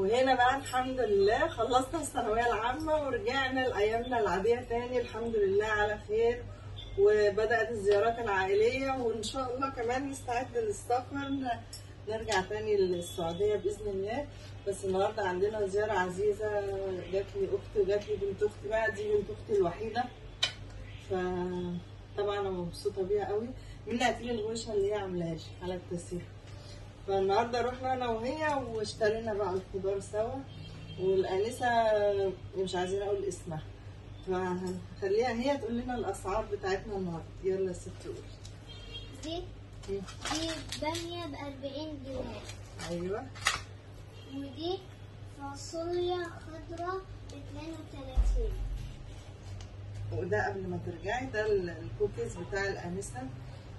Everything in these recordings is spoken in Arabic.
وهنا بقى الحمد لله خلصنا الثانويه العامه ورجعنا لايامنا العاديه تاني الحمد لله على خير، وبدات الزيارات العائليه وان شاء الله كمان نستعد للسفر نرجع تاني للسعوديه باذن الله. بس النهارده عندنا زياره عزيزه، جات لي اختي وجات لي بنت اختي، بقى دي بنت اختي الوحيده، فطبعا انا مبسوطه بيها قوي. منى هات لي الغوشه اللي هي عاملاها لي على التسيير. فالنهارده رحنا انا وهي واشترينا بقى الخضار سوا، والانسه مش عايزين اقول اسمها فهخليها هي تقول لنا الاسعار بتاعتنا النهارده. يلا يا ست قولي. دي باميه ب40 جنيه. ايوه. ودي فاصوليا خضراء ب32. وده قبل ما ترجعي ده الكوكيز بتاع الانسه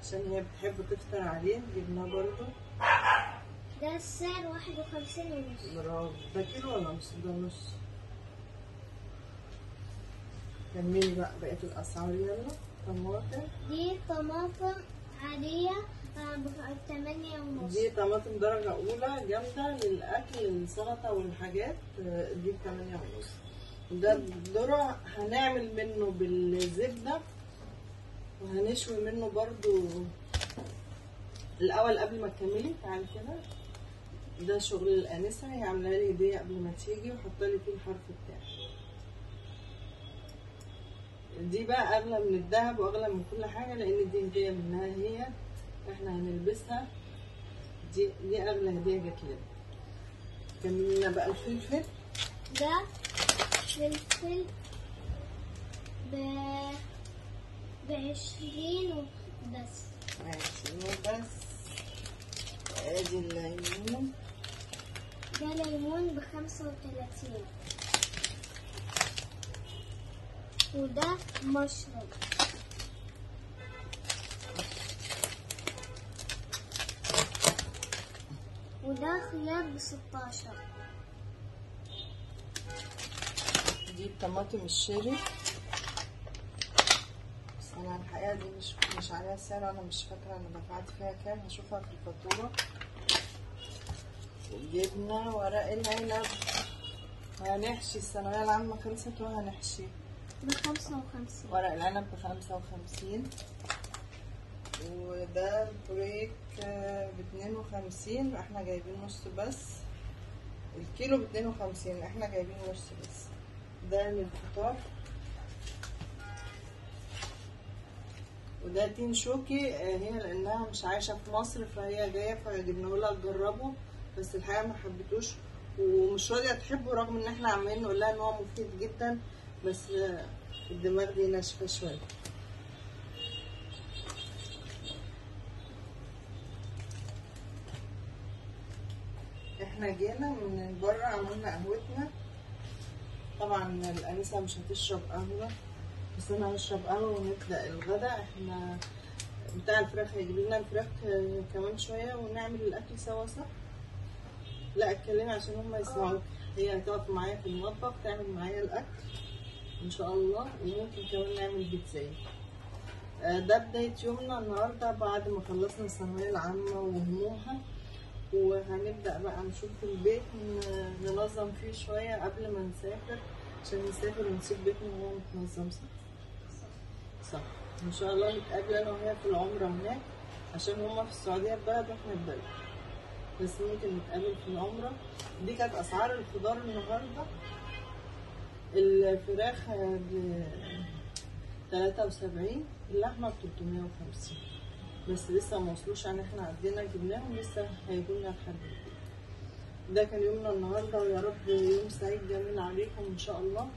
عشان هي بتحب تفطر عليه، جبناه برضو. ده السعر 51 ونص. برافو. ده كيلو ولا نص؟ ده نص. كملي بقى بقية الأسعار يلا. طماطم. دي طماطم عادية ب8 ونص. دي طماطم درجة أولى جامدة للأكل السلطة والحاجات، دي ب8 ونص. ده الذرة هنعمل منه بالزبدة وهنشوي منه برضو الأول قبل ما تكملي. تعالي كده. ده شغل الانسه، هي عامله لي هديه قبل ما تيجي وحاطه لي فيه الحرف بتاعي. دي بقى اغلى من الذهب واغلى من كل حاجه لان دي هديه منها هي، احنا هنلبسها. دي اغلى هديه جات لنا. كملنا بقى الفلفل. ده فلفل ب20 بس. 20 بس. ادي الليمون. ده ليمون ب35. وده مشروب. وده خيار ب16. دي الطماطم الشيري، بس انا الحقيقه دي مش عليها سعر، انا مش فاكره انا دفعت فيها كام، هشوفها في الفاتوره. جبنه ورق العنب، هنحشي الثانويه العامه خلصت وهنحشي ب55. ورق العنب ب55. وده بريك ب52، احنا جايبين نص بس. الكيلو ب52 احنا جايبين نص بس. ده للفطار. وده تين شوكي، هي لانها مش عايشه في مصر فهي جايه فجبناه لها تجربه، بس الحقيقه ما حبيتوش ومش راضيه تحبه رغم ان احنا عمالين نقول لها ان هو مفيد جدا، بس الدماغ دي ناشفه شويه. احنا جينا من بره عملنا قهوتنا. طبعا الانسه مش هتشرب قهوه بس انا هشرب قهوه ونبدا الغدا. احنا بتاع الفراخ هيجيب لنا الفراخ كمان شويه ونعمل الاكل سوا، صح؟ لا اتكلمي عشان هم يسمعوك. هي هتقف معايا في المطبخ تعمل معايا الاكل ان شاء الله، وممكن كمان نعمل بيتزاية. ده بدايه يومنا النهارده بعد ما خلصنا الثانويه العامه وهمومها، وهنبدا بقى نشوف البيت ننظم فيه شويه قبل ما نسافر عشان نسافر ونسيب بيتنا وهو متنظم. صح. ان شاء الله نتقابل انا وهي في العمره هناك عشان هما في السعوديه في بلد واحنا في بلد، بس ممكن نتقابل في العمره. دي كانت اسعار الخضار النهارده. الفراخ ب73، اللحمه ب350، بس لسه ما وصلوش يعني احنا عدينا جبناهم لسه هيجولنا لحد البيت. ده كان يومنا النهارده، ويا رب يوم سعيد جميل عليكم ان شاء الله.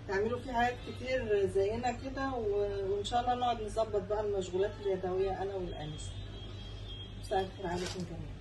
تعملوا فيه حاجات كتير زينا كده، وان شاء الله نقعد نظبط بقى المشغولات اليدويه انا والانسه. مساء الخير عليكم جميعا.